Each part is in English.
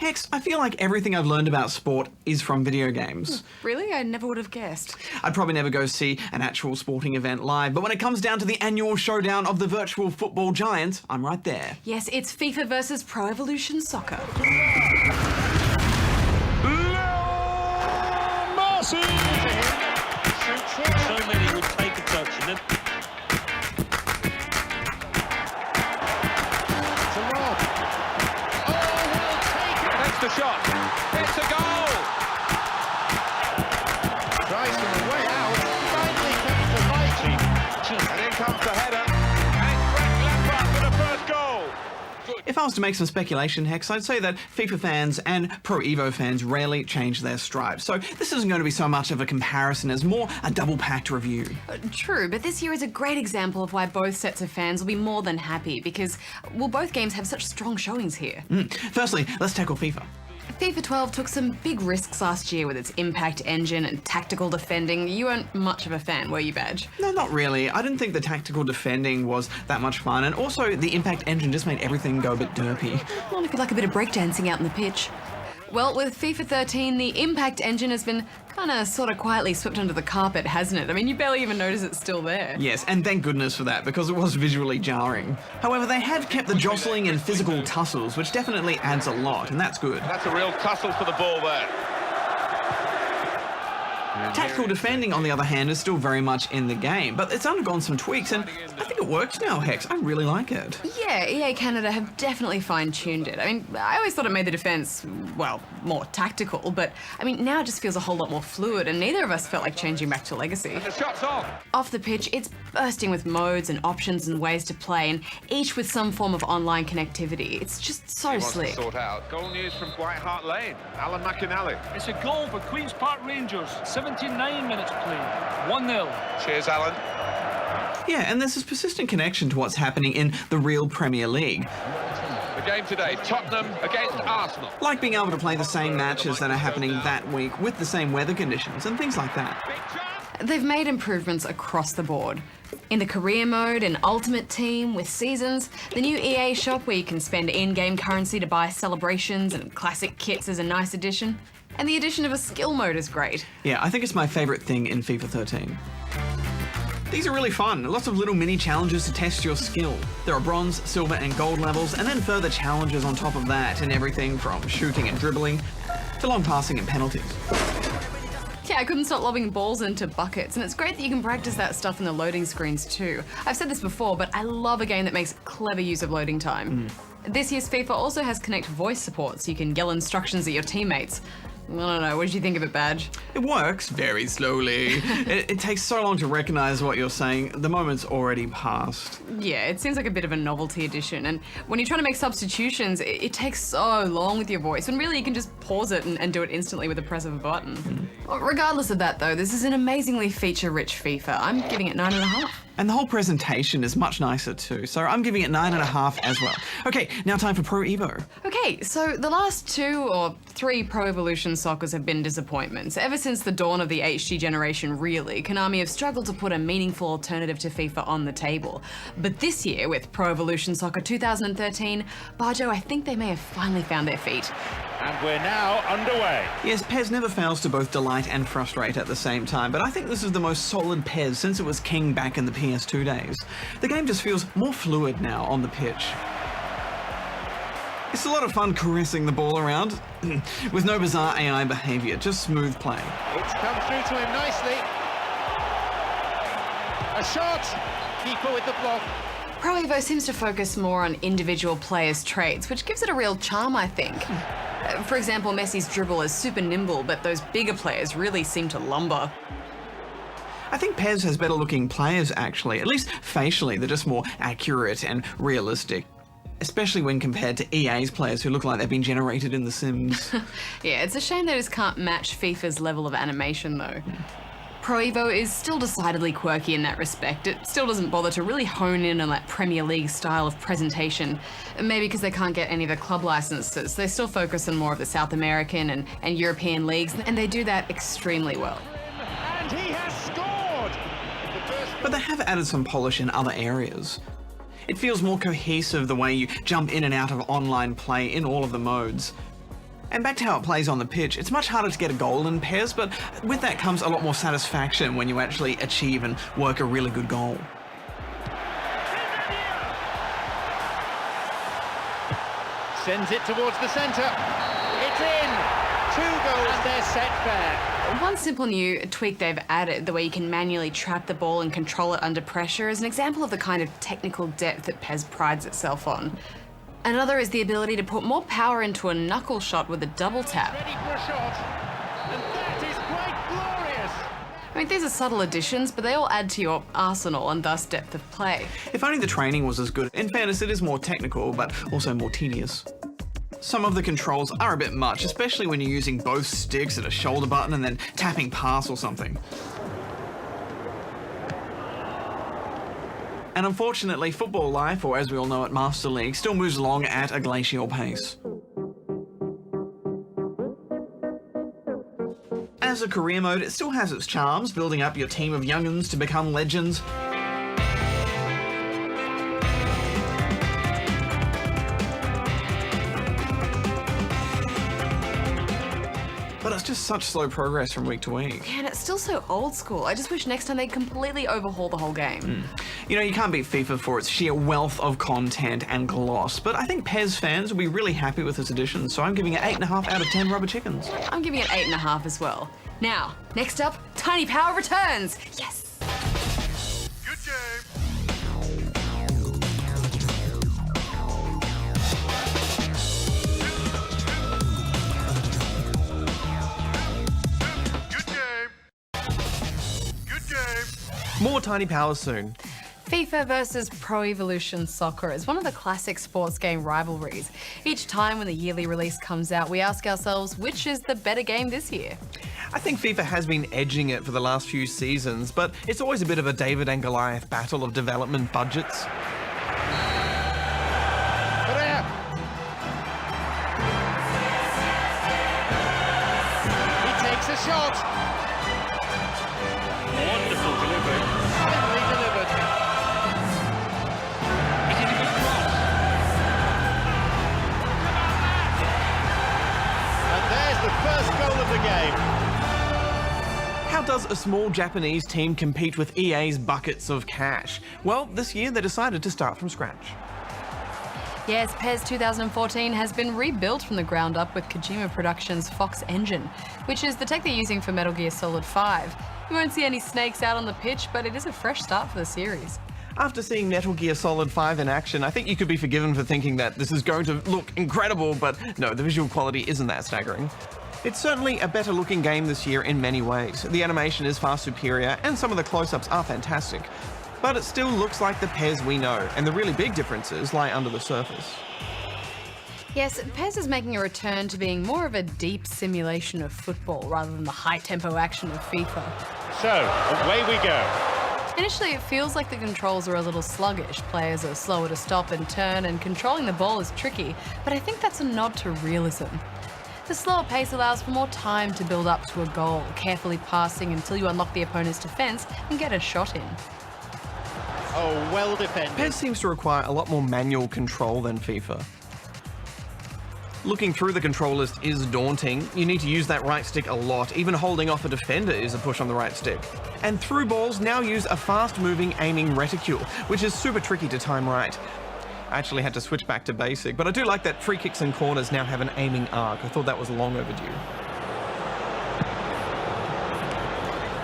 Hex, I feel like everything I've learned about sport is from video games. Really? I never would have guessed. I'd probably never go see an actual sporting event live, but when it comes down to the annual showdown of the virtual football giants, I'm right there. Yes, it's FIFA versus Pro Evolution Soccer. So many would take a touch and then... To Rob. Oh, he'll take it. Takes the shot. It's a goal. Tries from the way out. Finally comes the fight. And in comes the header. And it's Frank Lampard for the first goal. If I was to make some speculation, Hex, I'd say that FIFA fans and Pro Evo fans rarely change their stripes. So this isn't going to be so much of a comparison as more a double-packed review. True, but this year is a great example of why both sets of fans will be more than happy because, well, both games have such strong showings here. Firstly, let's tackle FIFA. FIFA 12 took some big risks last year with its impact engine and tactical defending. You weren't much of a fan, were you, Badge? No, not really. I didn't think the tactical defending was that much fun, and also the impact engine just made everything go a bit derpy. Well, if you'd like a bit of breakdancing out in the pitch. Well, with FIFA 13, the impact engine has been sort of quietly swept under the carpet, hasn't it? I mean, you barely even notice it's still there. Yes, and thank goodness for that, because it was visually jarring. However, they have kept the jostling and physical tussles, which definitely adds a lot, and that's good. That's a real tussle for the ball there. Tactical defending, on the other hand, is still very much in the game, but it's undergone some tweaks, and I think it works now, Hex. I really like it. Yeah, EA Canada have definitely fine-tuned it. I mean, I always thought it made the defence, well, more tactical, but, I mean, now it just feels a whole lot more fluid, and neither of us felt like changing back to Legacy. The shot's off. Off the pitch, it's bursting with modes and options and ways to play, and each with some form of online connectivity. It's just so slick. Sort out. Goal news from White Hart Lane. Alan McInally. It's a goal for Queen's Park Rangers. 79 minutes played. 1-0. Cheers, Alan. Yeah, and there's this persistent connection to what's happening in the real Premier League. The game today, Tottenham against Arsenal. Like being able to play the same matches that are happening that week with the same weather conditions and things like that. Big chance. They've made improvements across the board. In the career mode and ultimate team with seasons, the new EA shop where you can spend in-game currency to buy celebrations and classic kits is a nice addition. And the addition of a skill mode is great. Yeah, I think it's my favourite thing in FIFA 13. These are really fun, lots of little mini challenges to test your skill. There are bronze, silver and gold levels, and then further challenges on top of that, and everything from shooting and dribbling to long passing and penalties. Yeah, I couldn't stop lobbing balls into buckets, and it's great that you can practice that stuff in the loading screens too. I've said this before, but I love a game that makes clever use of loading time. This year's FIFA also has Connect voice support, so you can yell instructions at your teammates. I don't know, what did you think of it, Badge? It works very slowly. it takes so long to recognise what you're saying. The moment's already passed. Yeah, it seems like a bit of a novelty addition, and when you're trying to make substitutions, it takes so long with your voice, when really you can just pause it and do it instantly with the press of a button. Well, regardless of that though, this is an amazingly feature-rich FIFA. I'm giving it 9.5. And the whole presentation is much nicer too, so I'm giving it 9.5 as well. Okay, now time for Pro Evo. Okay, so the last 2 or 3 Pro Evolution Soccers have been disappointments. Ever since the dawn of the HD generation, really, Konami have struggled to put a meaningful alternative to FIFA on the table. But this year, with Pro Evolution Soccer 2013, Barjo, I think they may have finally found their feet. And we're now underway. Yes, PES never fails to both delight and frustrate at the same time, but I think this is the most solid PES since it was king back in the PS2 days. The game just feels more fluid now on the pitch. It's a lot of fun caressing the ball around, with no bizarre AI behaviour, just smooth play. It's come through to him nicely. A shot. Keeper with the block. Pro Evo seems to focus more on individual players' traits, which gives it a real charm, I think. For example, Messi's dribble is super nimble, but those bigger players really seem to lumber. I think PES has better looking players actually, at least facially, they're just more accurate and realistic. Especially when compared to EA's players who look like they've been generated in The Sims. Yeah, it's a shame they just can't match FIFA's level of animation though. Pro Evo is still decidedly quirky in that respect. It still doesn't bother to really hone in on that Premier League style of presentation. Maybe because they can't get any of the club licenses. They still focus on more of the South American and European leagues, and they do that extremely well. And he has scored! But they have added some polish in other areas. It feels more cohesive the way you jump in and out of online play in all of the modes. And back to how it plays on the pitch, it's much harder to get a goal in PES, but with that comes a lot more satisfaction when you actually achieve and work a really good goal. Sends it towards the centre. It's in. 2 goals, they're set fair. One simple new tweak they've added, the way you can manually trap the ball and control it under pressure, is an example of the kind of technical depth that PES prides itself on. Another is the ability to put more power into a knuckle shot with a double tap. Ready for a shot. And that is quite glorious. I mean, these are subtle additions, but they all add to your arsenal and thus depth of play. If only the training was as good. In fairness, it is more technical, but also more tedious. Some of the controls are a bit much, especially when you're using both sticks at a shoulder button and then tapping pass or something. And unfortunately, football life, or as we all know it, Master League, still moves along at a glacial pace. As a career mode, it still has its charms, building up your team of young'uns to become legends. But it's just such slow progress from week to week. Man, it's still so old school. I just wish next time they'd completely overhaul the whole game. You know, you can't beat FIFA for its sheer wealth of content and gloss, but I think PES fans will be really happy with this edition, so I'm giving it 8.5 out of 10 rubber chickens. I'm giving it 8.5 as well. Now, next up, Tiny Power returns. Yes! Good game. Good game. Good game. More Tiny Powers soon. FIFA versus Pro Evolution Soccer is one of the classic sports game rivalries. Each time when the yearly release comes out, we ask ourselves, which is the better game this year? I think FIFA has been edging it for the last few seasons, but it's always a bit of a David and Goliath battle of development budgets. Pereira. He takes a shot. Wonderful delivery. Finally delivered. Is it a good cross? And there's the first goal of the game. How does a small Japanese team compete with EA's buckets of cash? Well, this year they decided to start from scratch. Yes, PES 2014 has been rebuilt from the ground up with Kojima Productions' Fox Engine, which is the tech they're using for Metal Gear Solid 5. You won't see any snakes out on the pitch, but it is a fresh start for the series. After seeing Metal Gear Solid 5 in action, I think you could be forgiven for thinking that this is going to look incredible, but no, the visual quality isn't that staggering. It's certainly a better looking game this year in many ways. The animation is far superior, and some of the close-ups are fantastic. But it still looks like the PES we know, and the really big differences lie under the surface. Yes, PES is making a return to being more of a deep simulation of football rather than the high-tempo action of FIFA. So, away we go. Initially, it feels like the controls are a little sluggish. Players are slower to stop and turn, and controlling the ball is tricky, but I think that's a nod to realism. The slower pace allows for more time to build up to a goal, carefully passing until you unlock the opponent's defense and get a shot in. Oh, well defended. PES seems to require a lot more manual control than FIFA. Looking through the control list is daunting. You need to use that right stick a lot. Even holding off a defender is a push on the right stick. And through balls now use a fast-moving aiming reticule, which is super tricky to time right. I actually had to switch back to basic, but I do like that free kicks and corners now have an aiming arc. I thought that was long overdue.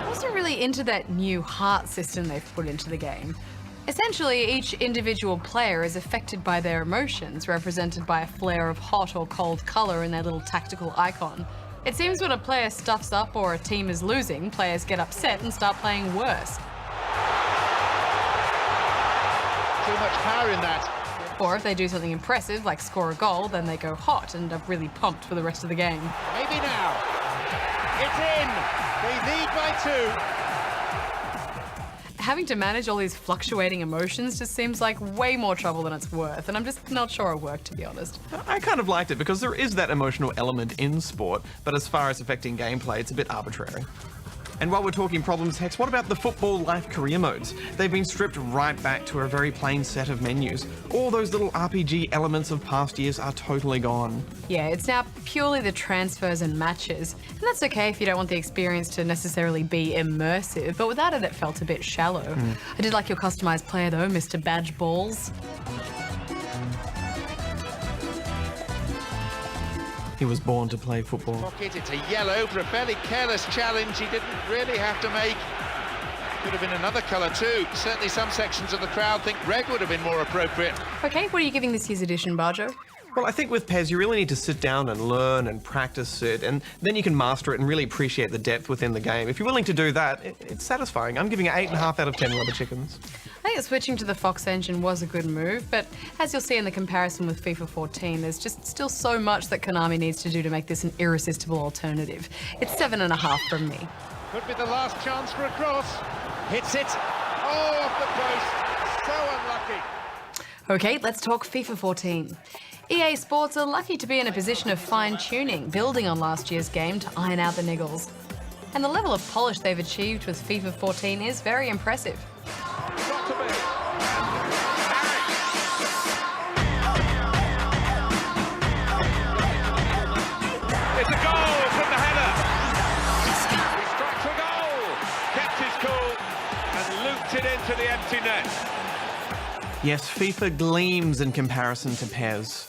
I'm also really into that new heart system they've put into the game. Essentially, each individual player is affected by their emotions, represented by a flare of hot or cold colour in their little tactical icon. It seems when a player stuffs up or a team is losing, players get upset and start playing worse. Too much power in that. Or if they do something impressive, like score a goal, then they go hot and are really pumped for the rest of the game. Maybe now. It's in. They lead by 2. Having to manage all these fluctuating emotions just seems like way more trouble than it's worth, and I'm just not sure it worked, to be honest. I kind of liked it because there is that emotional element in sport, but as far as affecting gameplay, it's a bit arbitrary. And while we're talking problems, Hex, what about the football life career modes? They've been stripped right back to a very plain set of menus. All those little RPG elements of past years are totally gone. Yeah, it's now purely the transfers and matches. And that's okay if you don't want the experience to necessarily be immersive, but without it, it felt a bit shallow. I did like your customised player though, Mr. Badge Balls. He was born to play football. Pocket, it's a yellow for a fairly careless challenge he didn't really have to make. Could have been another colour too. Certainly some sections of the crowd think red would have been more appropriate. Okay, what are you giving this year's edition, Barjo? Well, I think with PES, you really need to sit down and learn and practice it, and then you can master it and really appreciate the depth within the game. If you're willing to do that, it's satisfying. I'm giving it 8.5 out of 10 rubber chickens. I think that switching to the Fox engine was a good move, but as you'll see in the comparison with FIFA 14, there's just still so much that Konami needs to do to make this an irresistible alternative. It's 7.5 from me. Could be the last chance for a cross. Hits it. Oh, off the post. So unlucky. Okay, let's talk FIFA 14. EA Sports are lucky to be in a position of fine-tuning, building on last year's game to iron out the niggles. And the level of polish they've achieved with FIFA 14 is very impressive. Got to be. It's a goal from the header. He strikes a goal. Kept his cool and looped it into the empty net. Yes, FIFA gleams in comparison to PES.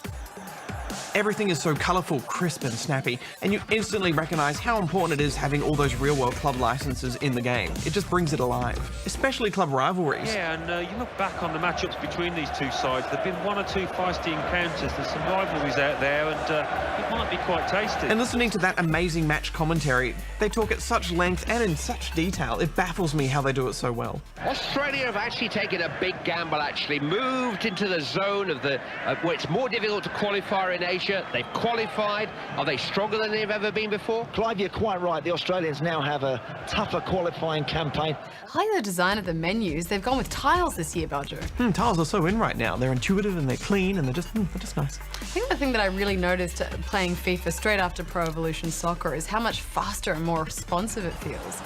Everything is so colourful, crisp and snappy, and you instantly recognise how important it is having all those real-world club licenses in the game. It just brings it alive, especially club rivalries. Yeah, and you look back on the matchups between these two sides, there have been one or two feisty encounters, there's some rivalries out there, and it might be quite tasty. And listening to that amazing match commentary, they talk at such length and in such detail. It baffles me how they do it so well. Australia have actually taken a big gamble, moved into the zone of the where it's more difficult to qualify in Asia. They've qualified. Are they stronger than they've ever been before? Clive, you're quite right. The Australians now have a tougher qualifying campaign. I like the design of the menus. They've gone with tiles this year, Barjo. Tiles are so in right now. They're intuitive and they're clean and they're just nice. I think the thing that I really noticed playing FIFA straight after Pro Evolution Soccer is how much faster and more responsive it feels.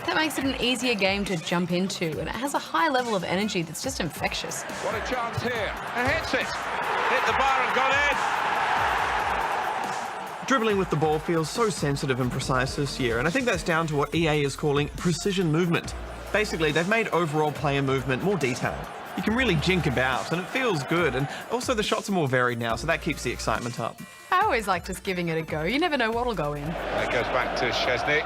That makes it an easier game to jump into, and it has a high level of energy that's just infectious. What a chance here. And hits it. Hit the bar and got in. Dribbling with the ball feels so sensitive and precise this year, and I think that's down to what EA is calling precision movement. Basically, they've made overall player movement more detailed. You can really jink about, and it feels good, and also the shots are more varied now, so that keeps the excitement up. I always like just giving it a go. You never know what'll go in. That goes back to Szczesny.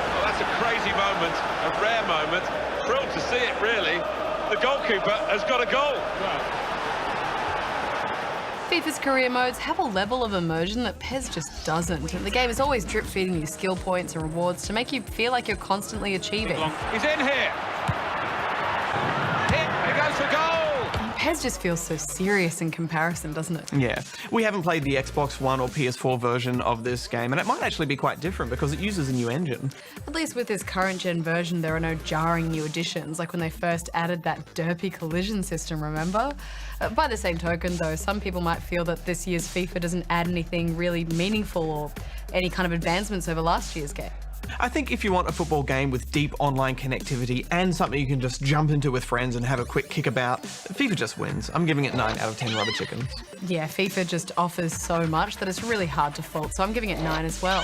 Well, that's a crazy moment, a rare moment. Thrilled to see it, really. The goalkeeper has got a goal. FIFA's career modes have a level of immersion that PES just doesn't, and the game is always drip-feeding you skill points and rewards to make you feel like you're constantly achieving. He's in here. He goes for goal. PES just feels so serious in comparison, doesn't it? Yeah, we haven't played the Xbox One or PS4 version of this game, and it might actually be quite different because it uses a new engine. At least with this current-gen version, there are no jarring new additions, like when they first added that derpy collision system, remember? By the same token, though, some people might feel that this year's FIFA doesn't add anything really meaningful or any kind of advancements over last year's game. I think if you want a football game with deep online connectivity and something you can just jump into with friends and have a quick kick about, FIFA just wins. I'm giving it 9 out of 10 rubber chickens. Yeah, FIFA just offers so much that it's really hard to fault, so I'm giving it 9 as well.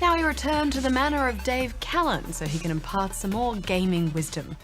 Now we return to the manor of Dave Callan so he can impart some more gaming wisdom.